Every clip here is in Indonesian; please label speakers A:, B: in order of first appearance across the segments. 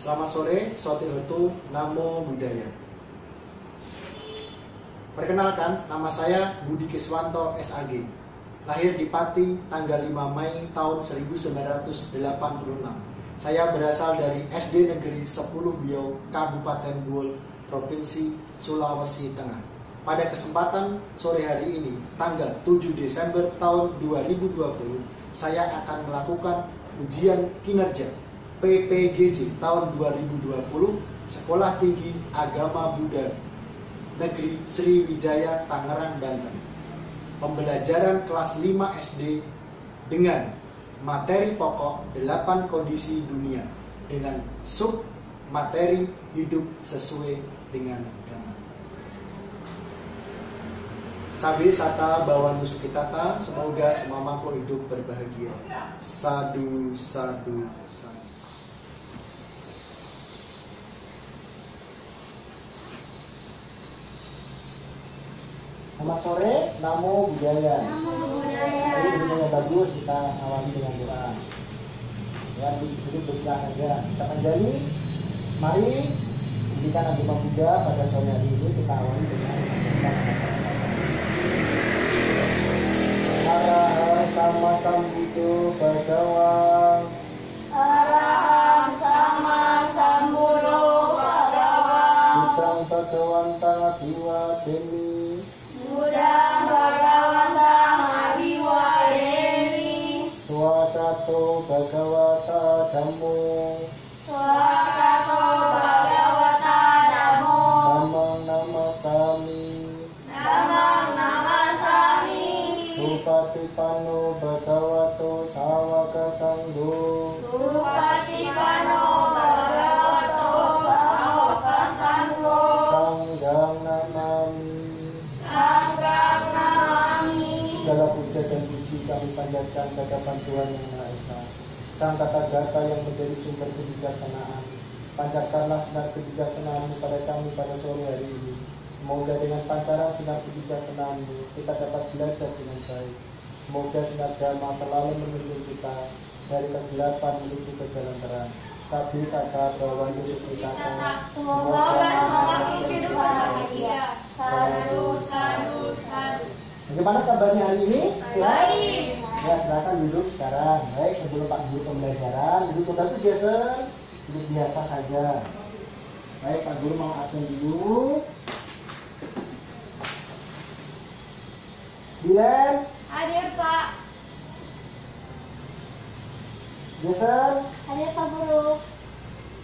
A: Selamat sore, Sotihotu, Namo Buddhaya. Perkenalkan, nama saya Budi Kiswanto, SAG. Lahir di Pati, tanggal 5 Mei tahun 1986. Saya berasal dari SD Negeri 10 Biau, Kabupaten Buol, Provinsi Sulawesi Tengah. Pada kesempatan sore hari ini, tanggal 7 Desember tahun 2020, saya akan melakukan ujian kinerja PPGJ tahun 2020 Sekolah Tinggi Agama Buddha Negeri Sriwijaya, Tangerang, Banten. Pembelajaran kelas 5 SD dengan materi pokok 8 kondisi dunia dengan sub materi hidup sesuai dengan agama. Sabi Sata Bawantu Sukitata, semoga semua makhluk hidup berbahagia. Sadu, sadu, sadu. Selamat sore, Namo Buddhaya.
B: Namo Buddhaya.
A: Jadi hidupnya bagus, kita awali dengan doa. Ya, duduk bersilah saja. Kita panjali. Mari pendidikan agama Buddha pada sore hari ini kita awali dengan Arahang sama sambuddho bhagawa.
B: Arahang sama sambuddho bhagawa.
A: Budang bhagawantang abiwadeni.
B: Budang bhagawantang abiwadeni.
A: Swakato bhagawata dhammo.
B: Swakato bhagawata dhammo.
A: Namang namasami.
B: Namang namasami.
A: Supatipano bhagavato sawaka sangho.
B: Supatipano bhagavato sawaka sangho.
A: Sanggang namami.
B: Sanggang namami.
A: Segala puja dan puji kami panjatkan kepada Tuhan Yang Maha Esa, Sang Tathagata yang menjadi sumber kebijaksanaan. Panjatkanlah sinar kebijaksanaan-Mu pada kami pada sore hari ini. Semoga dengan pancaran sinar kebijaksanaan-Mu kita dapat belajar dengan baik. Semoga sinar Dhamma selalu menuntun kita dari kegelapan menuju ke jalan terang. Sabi Sata Bawantu Sukitata,
B: Semoga semua hidup bahagia. Sadu, sadu, sadu.
A: Bagaimana kabarnya hari ini?
B: Baik.
A: Ya, silakan duduk sekarang. Baik, sebelum Pak Guru pembelajaran, duduk kembali Jason. Duduk biasa saja. Baik, Pak Guru mau absen dulu. Dilan,
B: Hadir Pak.
A: Jason,
B: Hadir Pak Guru.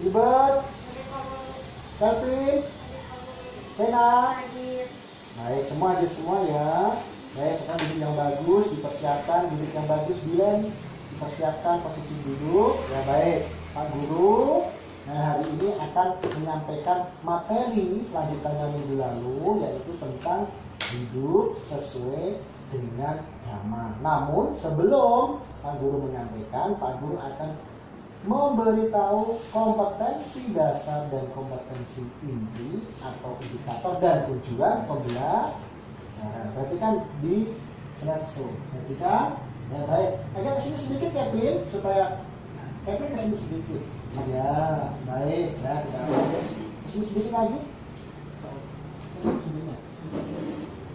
A: Ibet,
B: Hadir Pak Guru.
A: Calvin,
B: Hadir Pak Guru.
A: Tena.
B: Hadir.
A: Baik, semua hadir semua ya. Baik, sekarang duduk yang bagus, dipersiapkan duduk yang bagus. Dilan, dipersiapkan posisi duduk. Ya baik, Pak Guru. Nah, hari ini akan menyampaikan materi lanjutannya minggu lalu, yaitu tentang hidup sesuai dengan Dhamma. Namun sebelum Pak Guru menyampaikan, Pak Guru akan memberitahu kompetensi dasar dan kompetensi inti atau indikator dan tujuan pembelajaran. Berarti kan di slideshow. Berarti kan, ya baik. Agak kesini sedikit Kevin, supaya Kevin kesini sedikit. Ya, baik. Ya, kesini sedikit lagi.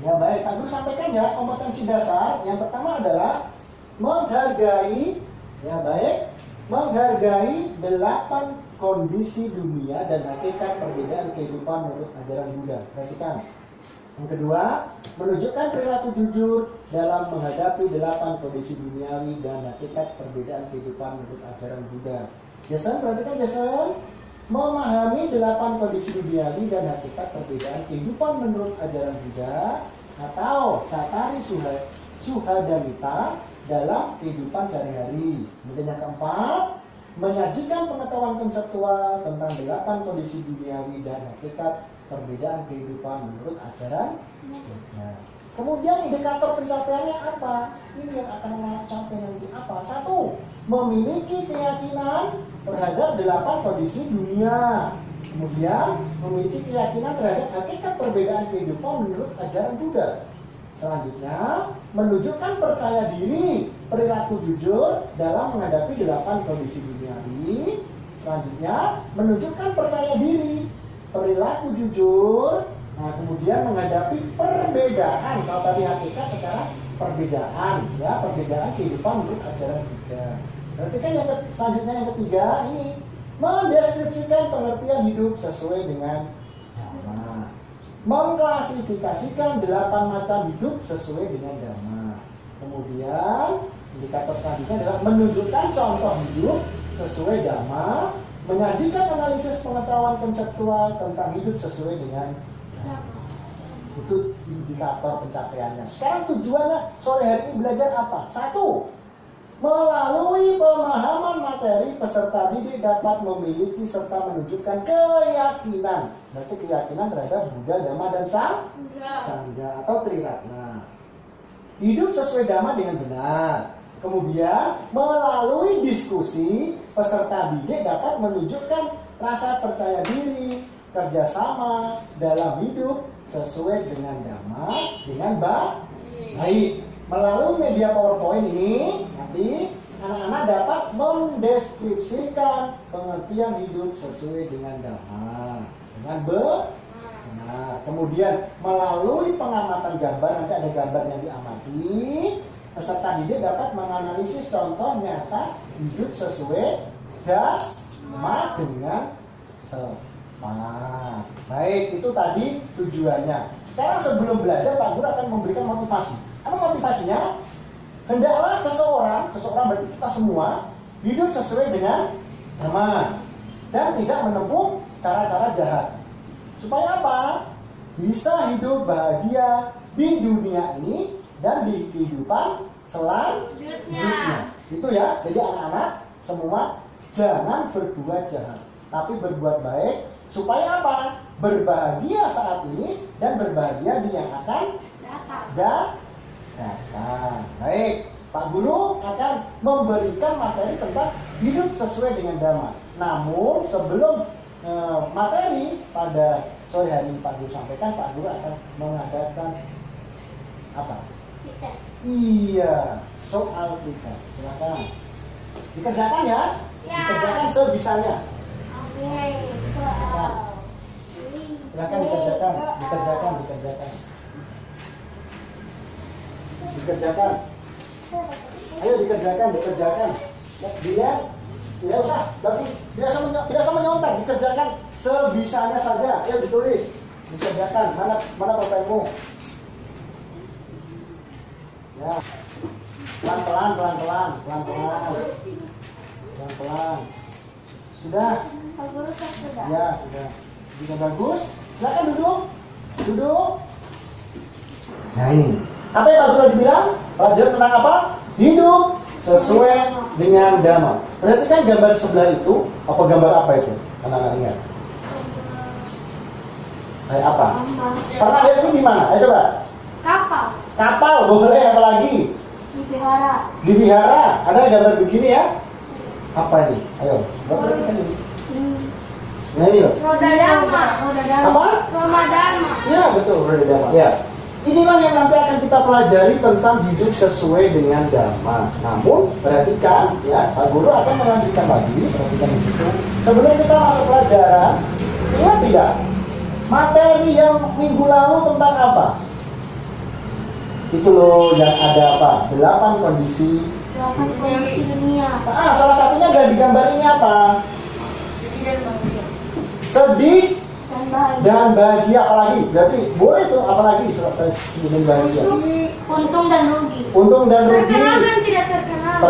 A: Ya baik, Pak Guru sampaikan ya kompetensi dasar. Yang pertama adalah menghargai, ya baik, menghargai 8 kondisi dunia dan hakikat perbedaan kehidupan menurut ajaran Buddha. Perhatikan. Yang kedua, menunjukkan perilaku jujur dalam menghadapi 8 kondisi duniawi dan hakikat perbedaan kehidupan menurut ajaran Buddha. Jason, perhatikan Jason. Memahami 8 kondisi duniawi dan hakikat perbedaan kehidupan menurut ajaran Buddha atau Cattari Suhadamita dalam kehidupan sehari-hari. Kemudian yang keempat, menyajikan pengetahuan konseptual tentang 8 kondisi duniawi dan hakikat perbedaan kehidupan menurut ajaran Buddha. Kemudian indikator pencapaiannya apa? Ini yang akan mencapai nanti apa? 1. Memiliki keyakinan terhadap 8 kondisi dunia. Kemudian memiliki keyakinan terhadap hakikat perbedaan kehidupan menurut ajaran Buddha. Selanjutnya, menunjukkan percaya diri, perilaku jujur dalam menghadapi 8 kondisi duniawi. Selanjutnya, menunjukkan percaya diri, perilaku jujur. Nah, kemudian menghadapi perbedaan. Kalau tadi hakikat, sekarang perbedaan, ya, perbedaan kehidupan menurut ajaran Buddha. Berarti kan selanjutnya yang ketiga ini mendeskripsikan pengertian hidup sesuai dengan Dhamma. Mengklasifikasikan 8 macam hidup sesuai dengan Dhamma. Kemudian indikator selanjutnya adalah menunjukkan contoh hidup sesuai Dhamma, menyajikan analisis pengetahuan konseptual tentang hidup sesuai dengan Dhamma. Itu indikator pencapaiannya. Sekarang tujuannya sore hari ini belajar apa? 1. Melalui pemahaman materi, peserta didik dapat memiliki serta menunjukkan keyakinan. Berarti keyakinan terhadap Buddha, Dhamma, dan Sangha atau Triratna. Hidup sesuai Dhamma dengan benar. Kemudian melalui diskusi, peserta didik dapat menunjukkan rasa percaya diri, kerjasama dalam hidup sesuai dengan Dhamma dengan baik. Melalui media PowerPoint ini, nanti anak-anak dapat mendeskripsikan pengertian hidup sesuai dengan Dhamma dengan benar. Kemudian melalui pengamatan gambar, nanti ada gambar yang diamati, peserta didik dapat menganalisis contoh nyata hidup sesuai Dhamma dengan tepat. Baik, itu tadi tujuannya. Sekarang sebelum belajar, Pak Guru akan memberikan motivasi. Apa motivasinya? Hendaklah seseorang berarti kita semua hidup sesuai dengan Dhamma dan tidak menempuh cara-cara jahat. Supaya apa? Bisa hidup bahagia di dunia ini dan di kehidupan selanjutnya. Itu ya. Jadi anak-anak semua jangan berbuat jahat, tapi berbuat baik. Supaya apa? Berbahagia saat ini dan berbahagia di yang akan datang. Baik, Pak Guru akan memberikan materi tentang hidup sesuai dengan Dhamma. Namun sebelum materi pada sore hari ini Pak Guru sampaikan, Pak Guru akan mengadakan apa?
B: Tes.
A: Iya, soal tes. Silakan. Dikerjakan ya?
B: Ya.
A: Dikerjakan sebisanya.
B: Oke, soal.
A: Silakan dikerjakan. Ayo dikerjakan. Ya, dilihat, tidak usah menyontek, dikerjakan sebisanya saja. Ayo ditulis, dikerjakan. Mana pulpenmu? Ya, pelan-pelan. Sudah? Ya, sudah. Juga bagus. Silakan duduk. Nah ini. Apa yang Pak Guru tadi bilang? Pelajaran tentang apa? Hidup sesuai dengan Dhamma. Perhatikan gambar sebelah itu. Gambar apa itu? Anak-anak ingat. Kayak apa? Pernah lihat itu di mana? Ayo coba. Kapal, boleh. Apa lagi? Di vihara. Ada gambar begini ya? Apa ini? Ayo. Perhatikan ini. Nah ini loh.
B: Roda Dhamma.
A: Apa?
B: Roda Dhamma.
A: Ya betul, roda Dhamma. Ya. Inilah yang nanti akan kita pelajari tentang hidup sesuai dengan Dhamma. Namun perhatikan, ya, Pak Guru akan melanjutkan lagi. Perhatikan di situ. Sebelum kita masuk pelajaran, ingat tidak? Materi yang minggu lalu tentang apa? Itu loh yang ada apa? 8 kondisi
B: dunia.
A: Salah satunya ada di gambar ini apa? Sedih dan bahagia. Apalagi? Berarti boleh tuh apalagi sebelum bahagia?
B: Untung dan rugi.
A: Terkenal dan tidak terkenal.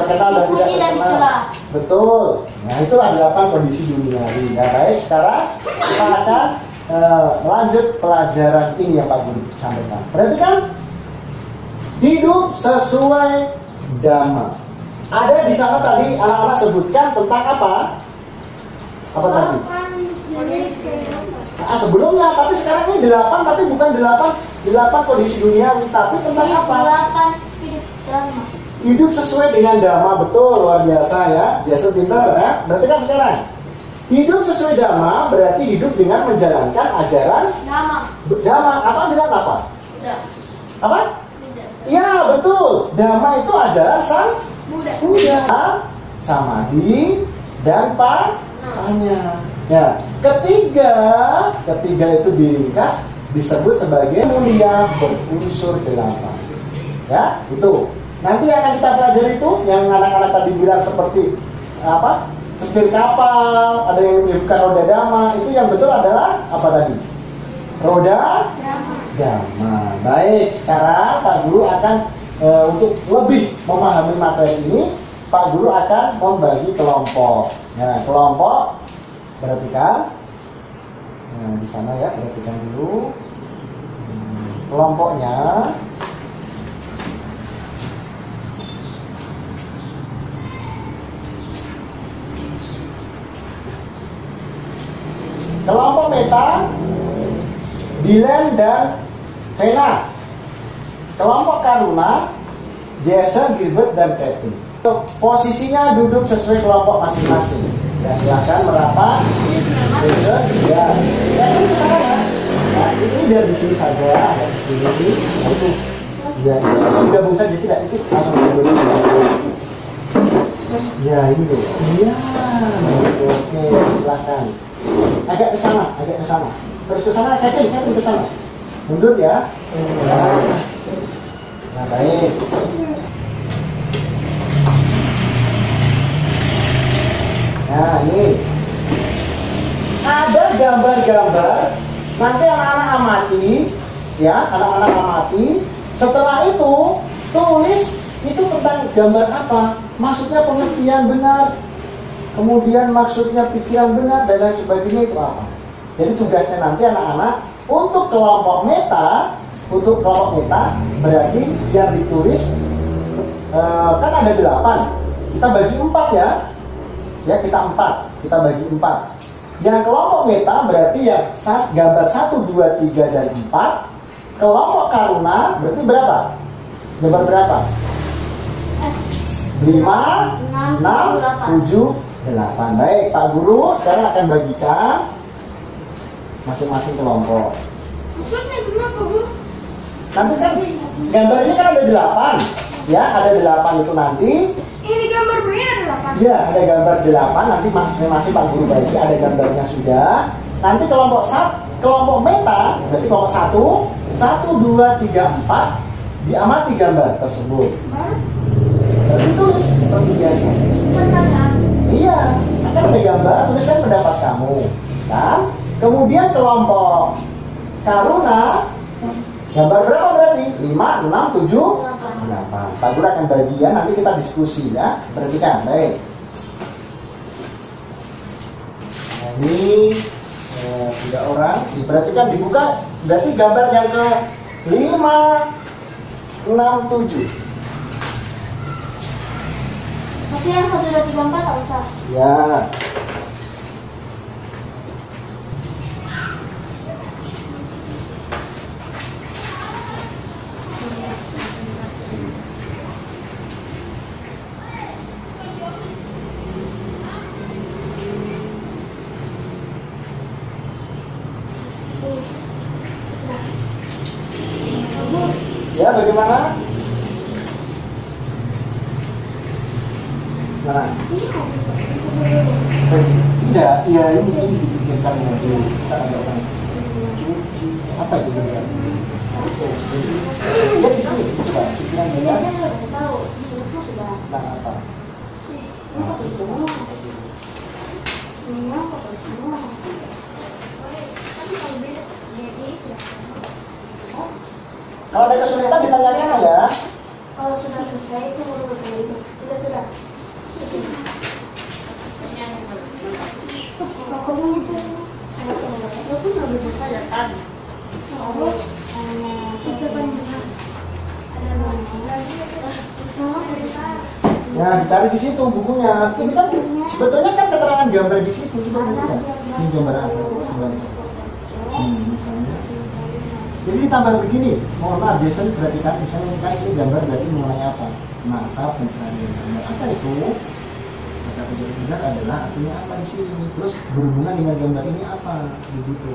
A: Betul. Nah itulah 8 kondisi duniawi. Ya baik, sekarang kita akan melanjut pelajaran ini yang Pak Guru sampaikan. Perhatikan. Hidup sesuai Dhamma. Ada di sana tadi anak-anak sebutkan tentang apa? Apa tadi? Sebelumnya, tapi sekarang ini 8, tapi bukan 8 kondisi duniawi, tapi tentang apa?
B: 8 hidup Dhamma.
A: Hidup sesuai dengan Dhamma, betul, luar biasa ya. Jason pintar ya. Berarti kan sekarang hidup sesuai Dhamma berarti hidup dengan menjalankan ajaran Dhamma atau ajaran apa? Apa? Ya betul, Dhamma itu ajaran Sang Buddha, Samadhi dan A-nya. Ya, ketiga itu diringkas disebut sebagai mulia berunsur 8. Ya, itu. Nanti yang akan kita pelajari itu yang anak-anak tadi bilang seperti apa? Setir kapal, ada yang menyebutkan roda dama, itu yang betul adalah apa tadi? Roda dama. Baik, sekarang Pak Guru akan untuk lebih memahami materi ini, Pak Guru akan membagi kelompok. Nah, kelompok perhatikan. Nah, di sana ya, perhatikan dulu. Kelompoknya kelompok meta, Dylan dan Vena. Kelompok karuna, Jason, Gilbert, dan Kevin. Posisinya duduk sesuai kelompok masing-masing. Ya, silahkan merapat. Jason, ya. Kevin ke sana ya. Nah, ini biar di sini saja, ada di sini. Nah, itu. Ya, gabung saja tidak itu langsung duduk. Ya, ini tuh. Iya. Oke, silahkan. Agak ke sana. Terus ke sana, Kevin ke sana. Mundur ya. Nah, baik. Nah, ini ada gambar-gambar. Nanti anak-anak amati, ya, anak-anak amati. Setelah itu tulis itu tentang gambar apa, maksudnya pengertian benar. Kemudian maksudnya pikiran benar dan lain sebagainya itu apa. Jadi tugasnya nanti anak-anak untuk kelompok meta berarti yang ditulis kan ada 8. Kita bagi 4 ya. Ya, kita bagi 4. Yang kelompok meta berarti yang gambar 1, 2, 3 dan 4. Kelompok karuna berarti berapa? Gambar berapa? 5, 6, 7, 8. Baik, Pak Guru sekarang akan bagikan masing-masing kelompok.
B: Maksudnya berapa, Guru?
A: Nanti kan gambar ini kan ada 8. Ya, ada 8 itu nanti.
B: Ini gambar bernya ada 8.
A: Ya, ada gambar 8. Nanti masing-masing Pak Guru bagi, ada gambarnya sudah. Nanti kelompok meta berarti kelompok 1, 2, 3, 4 diamati gambar tersebut. Lalu ditulis seperti biasa.
B: Pertanyaan.
A: Iya, akan ada gambar, tuliskan pendapat kamu. Kan? Kemudian kelompok karuna, gambar berapa berarti? 5, 6, 7, 8. Pak Guru akan bagian, nanti kita diskusi ya. Perhatikan, baik. Nah, ini 3 orang, diperhatikan dibuka, berarti gambar yang ke 5, 6, 7.
B: Tapi yang 1, 2, 3, 4 tak usah.
A: Ya. Ya, bagaimana? Mana? Tidak, ya ini dipikirkan nanti kita ada orang cuci apa itu benar? Ya di sini coba pikiran benar.
B: Tahu, itu sudah.
A: Nah apa? Kalau ada kesulitan ditanyakan ya.
B: Kalau sudah selesai itu baru bertanya. Sudah. Aku nggak bisa saja kan? Ucapan
A: Ya dicari di situ bukunya. Ini kan sebetulnya kan keterangan gambar di situ juga kan. Ini gambar apa? Misalnya. Jadi ditambah begini, mohon maaf, biasanya perhatikan, misalnya kan ini gambar berarti mengenai apa? Mata pencarian gambar. Apa itu? Kata penjara adalah artinya apa di sini? Terus berhubungan dengan gambar ini apa? Begitu.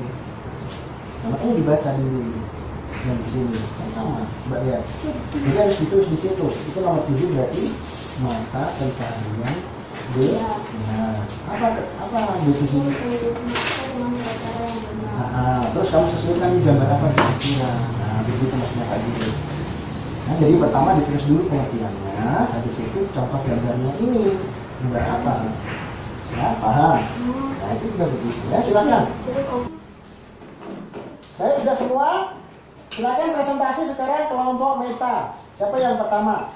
A: Sama ini dibaca dulu yang di sini, sama, Mbak lihat. Jadi harus ditulis di situ. Itu nomor 7 berarti mata pencarian Nah, apa definisi? Terus kamu sesuaikan gambar apa kira-kira. Nah, begitu maksudnya kayak gitu. Nah, jadi pertama ditulis dulu pengertiannya, habis itu contoh gambarnya ini gambar apa? Ya, paham? Nah, itu juga begitu. Ya, silakan. Baik, sudah semua? Silakan presentasi sekarang kelompok meta. Siapa yang pertama?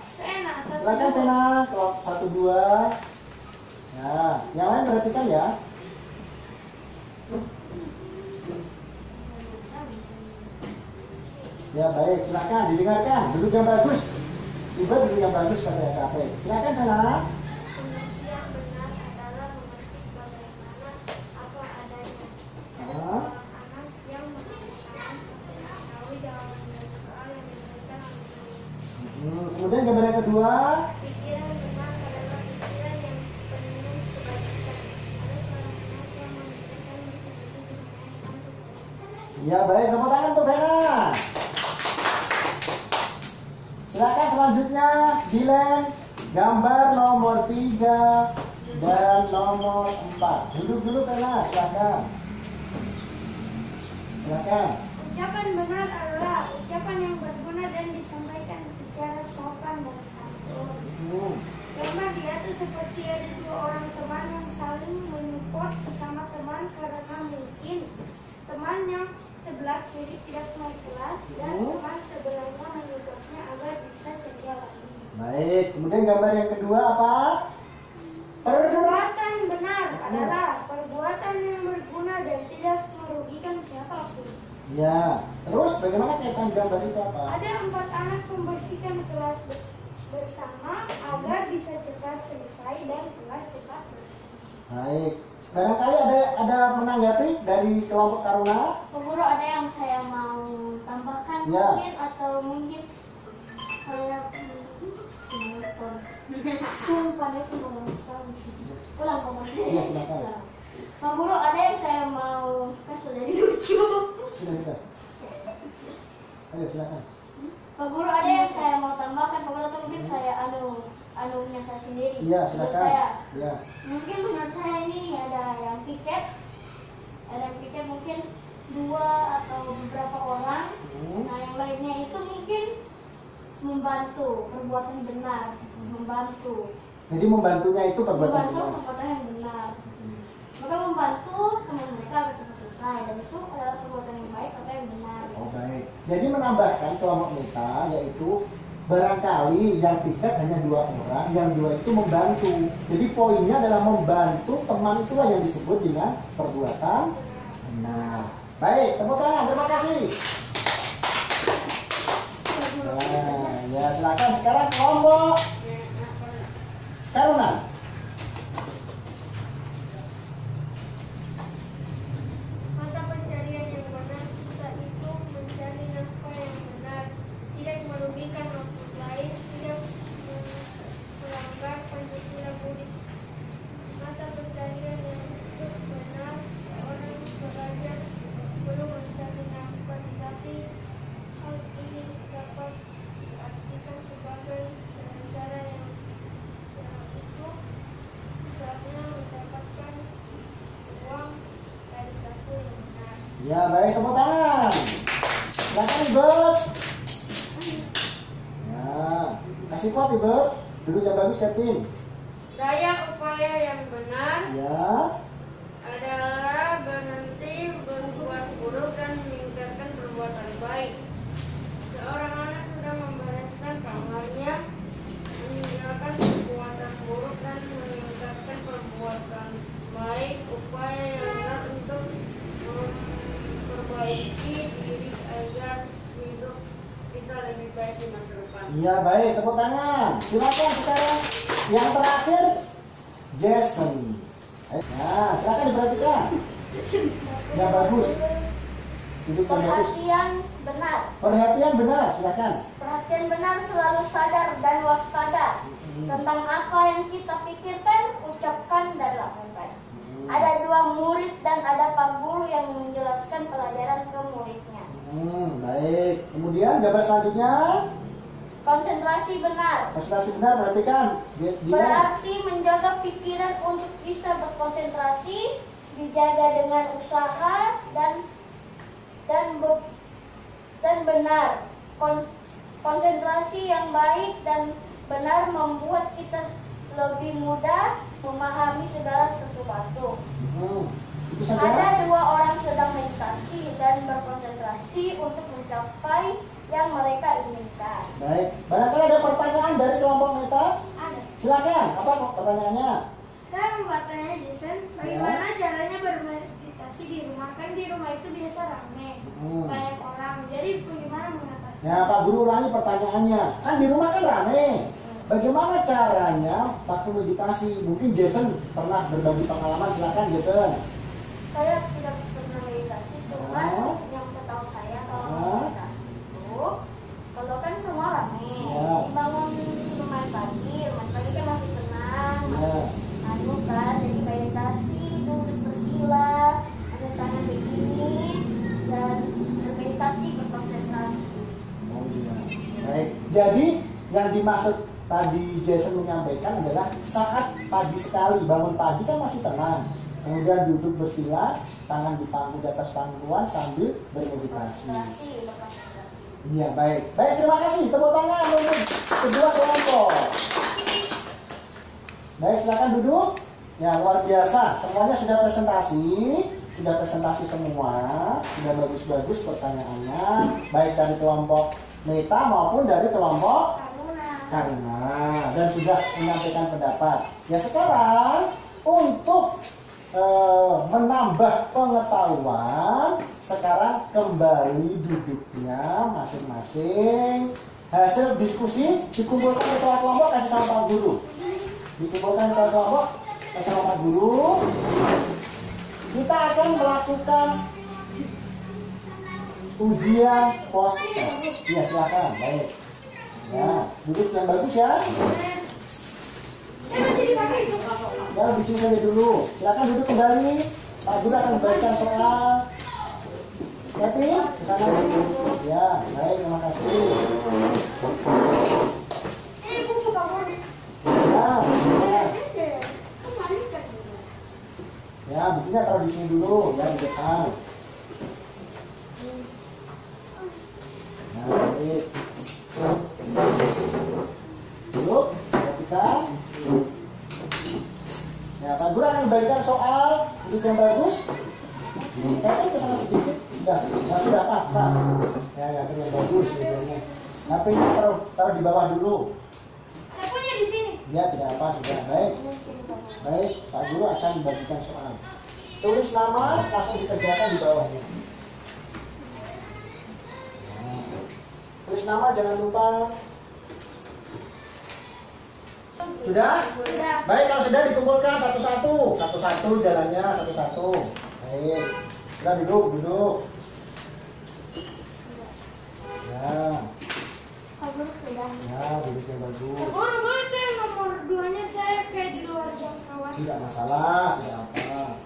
A: Silakan Vena, kelompok 1, 2. Nah, yang lain perhatikan ya. Ya baik, silakan didengarkan. Duduk yang bagus. Ibu duduk yang bagus pada capek. Silakan Vena.
B: Yang benar adalah mengerti sebagaimana apa adanya.
A: Nah,
B: Anak yang menggunakan mengetahui jawaban dari soal yang diberikan oleh
A: kemudian gambar yang kedua.
B: pikiran benar adalah pikiran yang penuh kebaikan. Ada seorang anak yang memberikan disebut dengan sesuatu.
A: Ya baik, tepuk tangan untuk Vena. Silakan selanjutnya Dilan, gambar nomor 3 dan nomor 4. Duduk dulu Vena, silakan. Silakan.
B: Ucapan benar adalah ucapan yang berguna dan disampaikan secara sopan dan santun. Gambar di atas seperti ada dua orang teman yang saling menyupport sesama teman karena mungkin teman yang sebelah kiri tidak mau kelas dan teman sebelahnya menyupport agar bisa ceria lagi.
A: Baik, kemudian gambar yang kedua apa?
B: Perbuatan benar adalah perbuatan yang berguna dan tidak merugikan siapapun.
A: Ya, terus bagaimana kaitan gambar itu apa?
B: Ada 4 anak membersihkan kelas bersama agar bisa cepat selesai dan kelas cepat bersih.
A: Baik, barangkali ada menanggapi dari kelompok Taruna?
B: Pak Guru, ada yang saya mau tambahkan
A: Ya.
B: mungkin atau mungkin saya pandai itu pulang
A: Iya, silakan.
B: Pak Guru, ada yang saya mau kasih jadi lucu.
A: Sudah. Ayo silakan.
B: Pak Guru, ada yang saya mau tambahkan Pak Guru, atau mungkin saya anunya saya sendiri.
A: Iya,
B: Menurut
A: silakan.
B: saya,
A: Ya.
B: mungkin menurut saya ini ada yang piket mungkin 2 atau beberapa orang. Nah, yang lainnya itu mungkin membantu perbuatan benar, membantu
A: Jadi membantunya itu perbuatan benar.
B: perbuatan yang benar. Maka membantu teman mereka agar cepat selesai, dan itu adalah perbuatan yang baik atau yang benar.
A: Oh baik. Jadi menambahkan kelompok meta yaitu barangkali yang piket hanya 2 orang, yang 2 itu membantu. Jadi poinnya adalah membantu teman itulah yang disebut dengan perbuatan benar. Baik, tepuk tangan. Terima kasih. Nah, ya silakan sekarang kelompok Taruna.
B: Mata pencarian yang benar kita itu mencari nafkah yang benar, tidak merugikan orang lain, tidak melanggar Pancasila Buddhis. Mata pencarian yang itu benar, orang belajar perlu mencari nafkah, tetapi hal ini dapat diartikan sebagai cara yang itu misalnya mendapatkan uang dari satu yang benar.
A: Ya baik, tepuk tangan. Silakan Ibu. Ya, kasih kuat Ibu. Duduk yang bagus Kevin.
B: Daya upaya yang benar
A: Ya.
B: adalah berhenti berbuat buruk dan meningkatkan perbuatan baik. Seorang anak sudah membereskan kamarnya, meninggalkan perbuatan buruk dan meningkatkan perbuatan baik. Upaya yang benar untuk memperbaiki diri agar hidup kita lebih baik di masa depan.
A: Ya baik, tepuk tangan. Silakan sekarang yang terakhir Jason. Nah, silakan diperhatikan. Ya bagus. Duduk yang bagus.
B: Perhatian benar.
A: Perhatian benar, silakan.
B: Perhatian benar selalu sadar dan waspada tentang apa yang kita pikirkan, ucapkan, dan lakukan. Ada 2 murid dan ada Pak Guru yang menjelaskan pelajaran ke muridnya.
A: Baik. Kemudian gambar selanjutnya.
C: Konsentrasi benar.
A: Konsentrasi benar perhatikan dia
C: Berarti menjaga pikiran untuk bisa berkonsentrasi, dijaga dengan usaha dan benar. Konsentrasi yang baik dan benar membuat kita lebih mudah memahami segala sesuatu.
A: itu saja.
C: Ada dua orang sedang meditasi dan berkonsentrasi untuk mencapai yang mereka inginkan.
A: Baik, barangkali ada pertanyaan dari kelompok Meta?
B: Ada.
A: Silakan, apa pertanyaannya?
B: Saya mau bertanya Jason, bagaimana caranya bermeditasi di rumah? Kan di rumah itu biasa ramai, banyak orang. Jadi bagaimana mengatasi?
A: Ya, Pak Guru ulangi pertanyaannya. Kan di rumah kan rame. Bagaimana caranya waktu meditasi? Mungkin Jason pernah berbagi pengalaman, silakan Jason.
C: Saya tidak pernah meditasi, cuma yang setahu saya kalau meditasi itu, kalau kan rumah rame, dibangun lumayan pagi kan masih tenang, masih kan, jadi meditasi, duduk bersila, ada tangan begini, dan bermeditasi, berkonsentrasi.
A: Oh iya. Baik, jadi yang dimaksud tadi Jason menyampaikan adalah saat pagi sekali bangun pagi kan masih tenang, kemudian duduk bersila, tangan di atas pangkuan sambil bermeditasi. Iya, baik. Baik, terima kasih. Tepuk tangan untuk kedua kelompok. Baik, silakan duduk. Ya, luar biasa. Semuanya sudah presentasi semua. Sudah bagus-bagus pertanyaannya, baik dari kelompok Meta maupun dari kelompok Karina, dan sudah menyampaikan pendapat. Ya, sekarang untuk menambah pengetahuan, sekarang kembali duduknya masing-masing. Hasil diskusi dikumpulkan ketua kelompok kasih sama Pak Guru. Dikumpulkan ketua kelompok kasih sama Pak Guru. Kita akan melakukan ujian post-test. Ya, silakan. Baik. Ya, duduk yang bagus ya. Ya, di sini saja dulu. Silakan duduk kembali. Pak Guru akan membacakan soal. Happy? Ke sana sini. Ya, baik, terima kasih.
B: Ini buku Pak Guru.
A: Ya, ya, bukunya taruh di sini dulu, ya, di depan. Nah, baik. Duduk, perhatikan. Ya, Pak Guru akan membagikan soal untuk yang bagus. Kayaknya ke sana sedikit. Sudah pas. Ya, yang bagus misalnya. HP-nya taruh di bawah dulu.
B: Saya punya di sini.
A: Ya, tidak apa, sudah. Baik. Baik, Pak Guru akan membagikan soal. Tulis nama, langsung dikerjakan di bawahnya. Nah, tulis nama, jangan lupa. Sudah?
B: Sudah.
A: Baik, kalau sudah dikumpulkan satu-satu. Satu-satu jalannya, satu-satu. Baik. Sudah duduk. Ya.
B: Pak Guru sudah.
A: Ya, duduk yang bagus.
B: Pak Guru boleh tuh yang nomor 2-nya saya kayak di luar jangkauan.
A: Tidak masalah, tidak apa.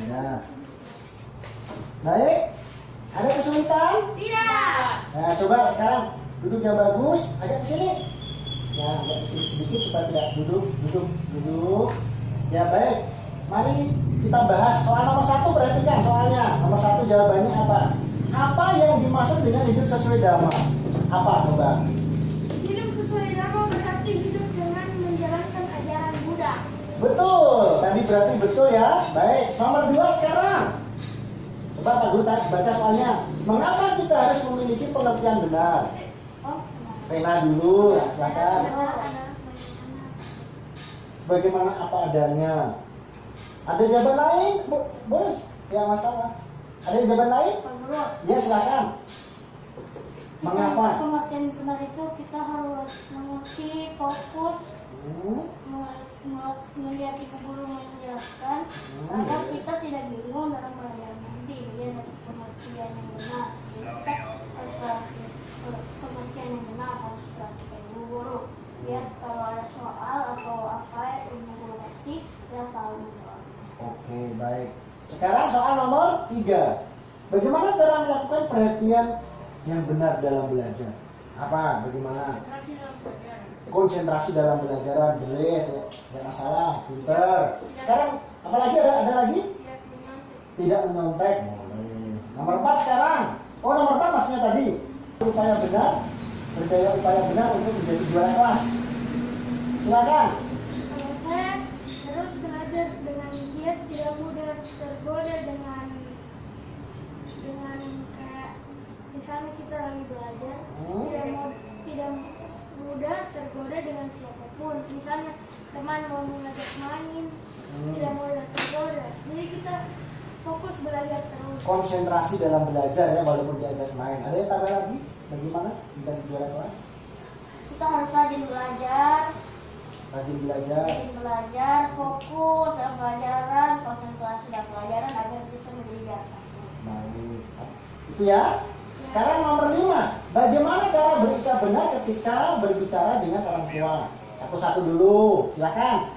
A: Nah. Baik. Ada kesulitan?
B: Tidak.
A: Nah, coba sekarang duduk yang bagus, agak ke sini. Ya, agak ke sini sedikit supaya tidak duduk. Ya, baik. Mari kita bahas soal nomor 1, perhatikan soalnya. Nomor 1 jawabannya apa? Apa yang dimaksud dengan hidup sesuai dhamma? Apa coba?
B: Hidup sesuai dhamma berarti hidup dengan menjalankan ajaran Buddha.
A: Betul, tadi berarti betul ya. Baik, nomor 2 sekarang. Coba Pak Guru baca soalnya. Mengapa kita harus memiliki pengertian benar? Pena dulu, ya, silakan. Bagaimana apa adanya? Ada jawaban lain? Boleh, ya masalah. Ada jawaban lain?
B: Pak Guru.
A: Ya, silakan. Mengapa?
B: Pengertian benar itu kita harus mengerti, fokus, melihat ibu guru menjelaskan agar kita tidak bingung dalam pelajaran nanti. Dia dapat pengertian yang benar. Jadi kita harus pengertian yang benar, harus perhatikan ibu guru. Biar kalau ada soal atau apa ibu guru kasih, kita tahu.
A: Oke, baik. Sekarang soal nomor 3. Bagaimana cara melakukan perhatian yang benar dalam belajar? Apa? Bagaimana?
B: Konsentrasi dalam belajar.
A: Konsentrasi dalam belajaran, belit, nggak masalah, pinter. Sekarang apalagi ada lagi? Tidak menyontek. Boleh. Nomor 4 sekarang. Oh, nomor 4 maksudnya tadi. Upaya benar, berdaya upaya benar untuk menjadi juara kelas. Silakan.
B: Kalau saya terus belajar dengan giat, tidak mudah tergoda dengan kayak misalnya kita lagi belajar, tidak mudah tergoda dengan siapapun. Misalnya teman mau mengajak main, tidak mudah tergoda. Jadi kita fokus belajar terus.
A: Konsentrasi dalam belajar ya, walaupun diajak main. Ada yang tambah lagi? Bagaimana menjadi juara kelas?
C: Kita harus rajin belajar,
A: Rajin
C: belajar, fokus dalam pelajaran, konsentrasi dalam pelajaran agar bisa menjadi juara satu.
A: Baik. Itu ya. Sekarang nomor 5. Bagaimana cara berucap benar ketika berbicara dengan orang tua? Satu-satu dulu. Silakan.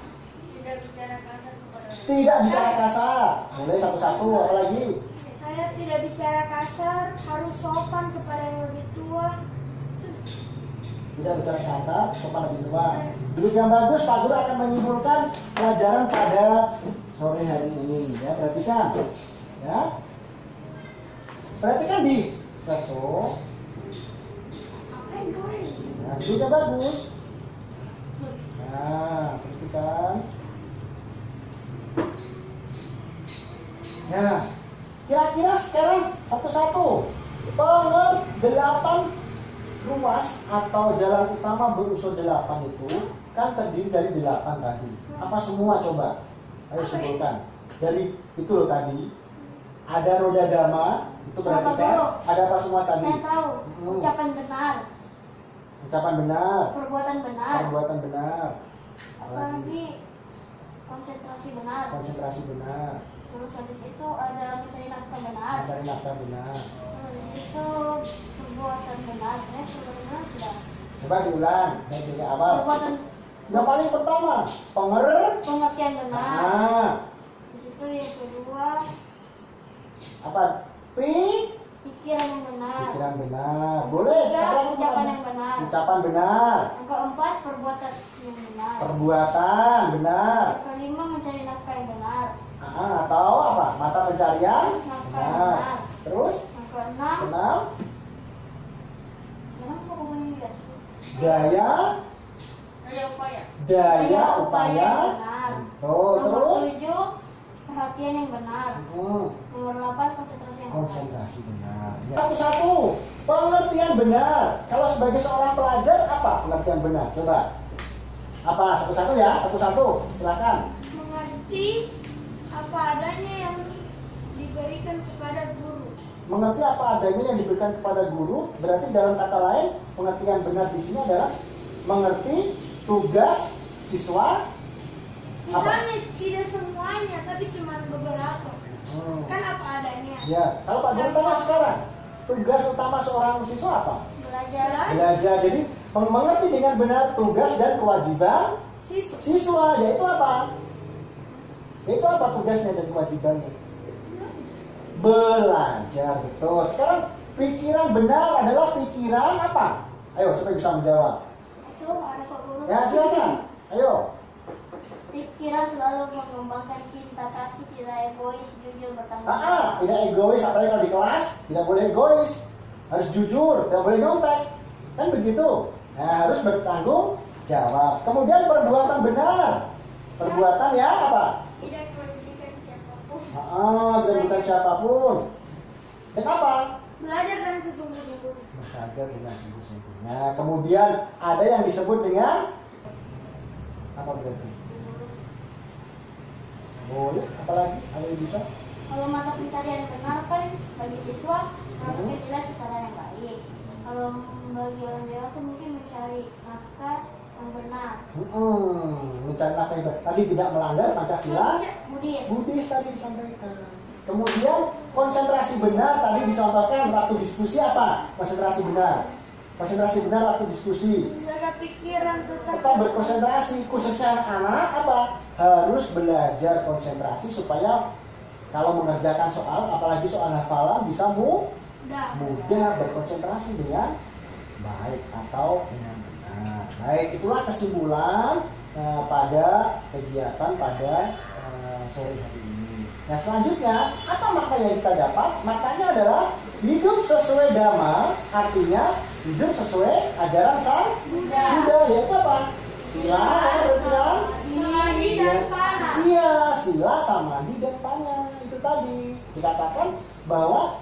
B: Tidak bicara kasar kepada orang.
A: Tidak bicara kasar. Boleh satu-satu. Apalagi?
B: Saya tidak bicara kasar, harus sopan kepada yang lebih tua.
A: Tidak bicara kasar, sopan lebih tua. Duduk yang bagus, Pak Guru akan menyimpulkan pelajaran pada sore hari ini. Ya, perhatikan. Ya. Perhatikan di seso.
B: Apa yang goreng?
A: Nah, duduknya bagus. Nah, perhatikan. Nah, kira-kira sekarang satu-satu. 8 ruas atau jalan utama berunsur 8 itu kan terdiri dari 8 tadi. Apa semua coba? Ayo sebutkan. Dari itu loh tadi. Ada roda dama, itu berarti kan ada apa semua tadi?
C: Saya tahu, ucapan benar,
A: Ucapan benar,
C: perbuatan benar,
A: perbuatan benar,
C: apalagi konsentrasi benar.
A: konsentrasi benar,
C: Terus habis itu ada mencari nafkah benar.
A: mencari nafkah benar.
C: Terus itu perbuatan benar. Perbuatan benar sudah.
A: Coba diulang dari awal.
C: Perbuatan
A: Yang paling pertama,
C: pengertian benar.
A: Nah,
C: Terus itu yang kedua
A: apa?
C: pikiran yang benar.
A: Pikiran benar. Boleh.
C: Ketiga,
A: Salah
C: ucapan yang benar.
A: Ucapan benar.
C: Yang keempat perbuatan yang benar.
A: Perbuatan benar.
C: Yang kelima mencari nafkah yang benar.
A: Atau apa? Mata pencarian
C: Nafkah yang
A: benar.
C: benar.
A: Terus
C: Yang keenam,
A: keenam,
C: kenapa kok bunyinya?
A: daya
C: Daya
A: upaya
C: benar.
A: Tuh,
C: Nomor
A: terus
C: 7 perhatian yang benar. Nomor 8 konsentrasi yang benar.
A: konsentrasi benar. Ya. Satu-satu, pengertian benar. Kalau sebagai seorang pelajar apa pengertian benar? Coba. Apa? Satu-satu ya, satu-satu. Silakan.
B: Mengerti apa adanya yang diberikan kepada guru.
A: Mengerti apa adanya yang diberikan kepada guru, berarti dalam kata lain, pengertian benar di sini adalah mengerti tugas siswa.
B: Misalnya tidak semuanya, tapi cuma beberapa. Kan apa adanya.
A: Ya, kalau Pak Guru tanya sekarang, tugas utama seorang siswa apa?
C: Belajar.
A: Belajar. Jadi mengerti dengan benar tugas dan kewajiban siswa, yaitu apa? Yaitu apa tugasnya dan kewajibannya? Belajar, betul. Sekarang pikiran benar adalah pikiran apa? Ayo supaya bisa menjawab.
C: Itu ada Pak Guru.
A: Ya silakan. Ayo.
C: Pikiran selalu mengembangkan cinta kasih, tidak egois, jujur, bertanggung jawab.
A: Tidak egois, apalagi kalau di kelas tidak boleh egois, harus jujur, tidak boleh nyontek, kan begitu. Nah, harus bertanggung jawab. Kemudian perbuatan benar, perbuatan ya apa?
B: Tidak merugikan siapapun.
A: Tidak merugikan siapapun. Dan apa?
B: Belajar dan sesungguhnya guru.
A: Belajar dengan sungguh-sungguh. Nah, kemudian ada yang disebut dengan apa berarti? Boleh, apalagi? Ada yang bisa?
C: Kalau mata pencarian benar kan bagi siswa merupakan jelas secara yang baik. Kalau bagi orang dewasa mungkin mencari nafkah yang benar.
A: Mencari nafkah yang benar. Tadi tidak melanggar Pancasila.
C: Buddhis.
A: Buddhis tadi disampaikan. Kemudian konsentrasi benar tadi dicontohkan waktu diskusi apa? Konsentrasi benar. Konsentrasi benar waktu diskusi.
B: Menjaga pikiran
A: Tetap berkonsentrasi, khususnya anak-anak apa? Harus belajar konsentrasi supaya kalau mengerjakan soal, apalagi soal hafalan bisa mudah berkonsentrasi dengan baik atau dengan benar. Baik, itulah kesimpulan pada kegiatan pada sore hari ini. Nah, selanjutnya apa makna yang kita dapat? Maknanya adalah hidup sesuai dhamma, artinya hidup sesuai ajaran Sang Buddha, yaitu apa? Sila,
B: Samadhi dan Pana.
A: Iya, sila, samadhi dan pana. Itu tadi dikatakan bahwa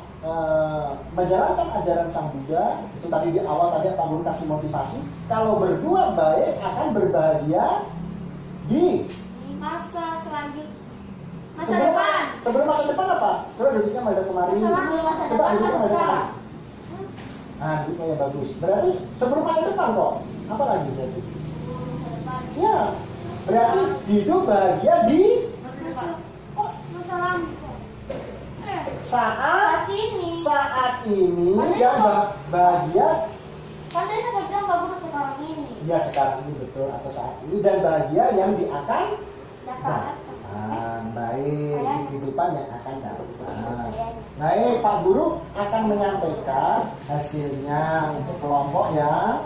A: menjalankan ajaran Sang Buddha itu tadi di awal tadi Pak Guru kasih motivasi. Kalau berbuat baik akan berbahagia di
C: Masa selanjutnya. Masa
A: sebelum
C: depan.
A: Sebelum masa depan apa? Coba duduknya madep kemari.
C: Sebelum masa
A: Coba
C: depan,
A: duduknya
C: masa
A: madep kemari.
C: sekarang.
A: Nah, duduknya ya bagus. Berarti sebelum masa depan kok. Apa lagi berarti?
C: Masa depan.
A: Ya, berarti hidup bahagia di
C: Masa depan.
B: Masa lalu.
A: saat
C: Sini.
A: ini dan bahagia
C: Kan tadi saya bilang bagus sekarang ini.
A: ya sekarang ini betul atau saat ini dan bahagia yang akan
C: Dapat.
A: baik kehidupan yang akan datang. Baik, Pak Guru akan menyampaikan hasilnya untuk kelompok ya.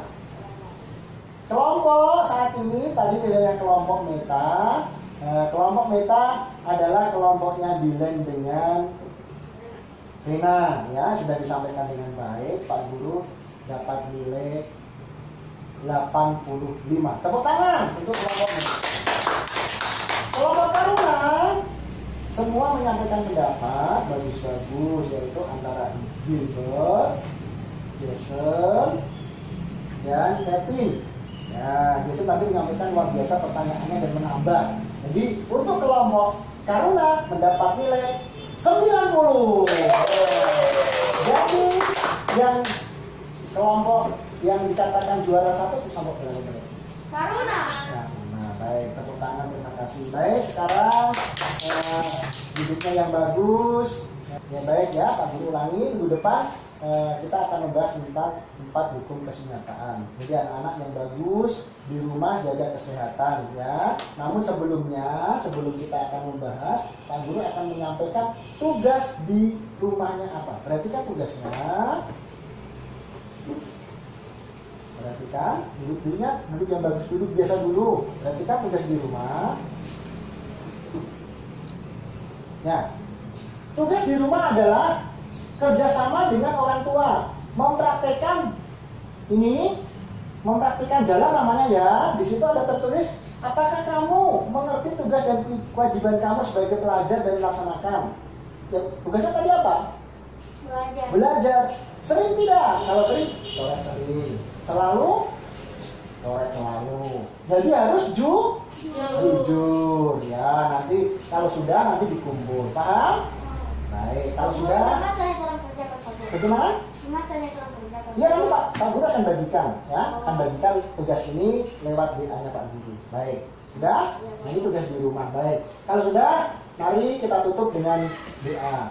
A: Kelompok saat ini tadi nilainya kelompok meta. Kelompok meta adalah kelompoknya Dilen dengan Rina ya, sudah disampaikan dengan baik. Pak Guru dapat nilai 85. Tepuk tangan untuk kelompok meta. Kelompok Taruna semua menyampaikan pendapat bagus-bagus, yaitu antara Gilbert, Jason, dan Kevin. Ya, Jason tadi menyampaikan luar biasa pertanyaannya dan menambah. Jadi untuk kelompok Taruna mendapat nilai 90. Jadi yang kelompok yang dikatakan juara satu itu kelompok berapa?
C: Karuna.
A: Nah, baik, tepuk tangan, terima kasih. Baik, sekarang duduknya yang bagus. Ya baik ya, Pak Guru ulangi minggu depan kita akan membahas tentang 4 hukum kesunyataan. Jadi anak-anak yang bagus di rumah jaga kesehatan ya. Namun sebelum kita akan membahas, Pak Guru akan menyampaikan tugas di rumahnya apa. Perhatikan tugasnya. Perhatikan, duduk-duduknya, duduk yang bagus, duduk biasa dulu. Perhatikan tugas di rumah. Ya, tugas di rumah adalah kerjasama dengan orang tua, mempraktekkan jalan namanya ya. Di situ ada tertulis, apakah kamu mengerti tugas dan kewajiban kamu sebagai pelajar dan melaksanakan? Ya, tugasnya tadi apa? Belajar. Sering tidak? Kalau sering, coret sering. Selalu, coret selalu. Jadi harus jujur ya. Nanti kalau sudah nanti dikumpul. Paham? Baik. Kalau sudah, bagaimana? Ya nanti Pak Guru akan bagikan ya, akan bagikan tugas ini lewat WA-nya Pak Guru. Baik. Sudah? Nah, ini tugas di rumah. Baik. Kalau sudah, mari kita tutup dengan doa.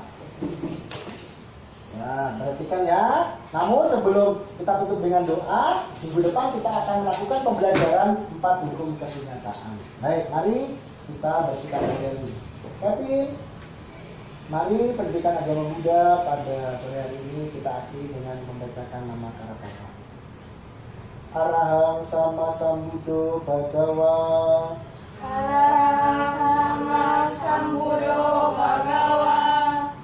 A: Nah, perhatikan ya. Namun sebelum kita tutup dengan doa, minggu depan kita akan melakukan pembelajaran 4 hukum kesunyataan. Baik, mari kita bersihkan diri. Tapi, mari pendidikan agama Buddha pada sore hari ini kita akhiri dengan membacakan nama Karapata. Arahang sama sambuddho bhagawa.
C: Arahang sama sambuddho bhagawa.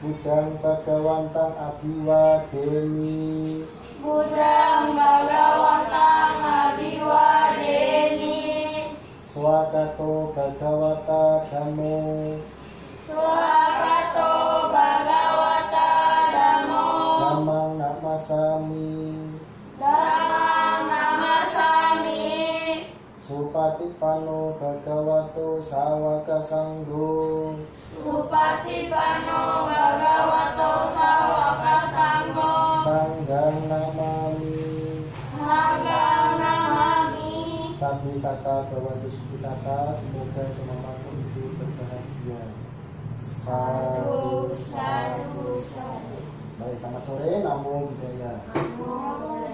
A: Budang Bhagawantang Abiwadeni.
C: Budang Bhagawantang Abiwadeni.
A: Swakato Bhagawata Dhammo.
C: Swakato Bhagawata Dhammo.
A: Dhammang namasami.
C: Dhammang namasami.
A: Supatipano Bhagavato Sawaka Sanggo.
C: Supatipano Bhagavato Sawaka Sanggo.
A: Sanggang namami.
C: Sanggang namami.
A: Sabi sata bawatu sukitata. Semoga semua makhluk hidup berbahagia.
C: Sadu, sadu, sadu.
A: Baik, selamat sore. Namo Buddhaya.
C: Namo Buddhaya.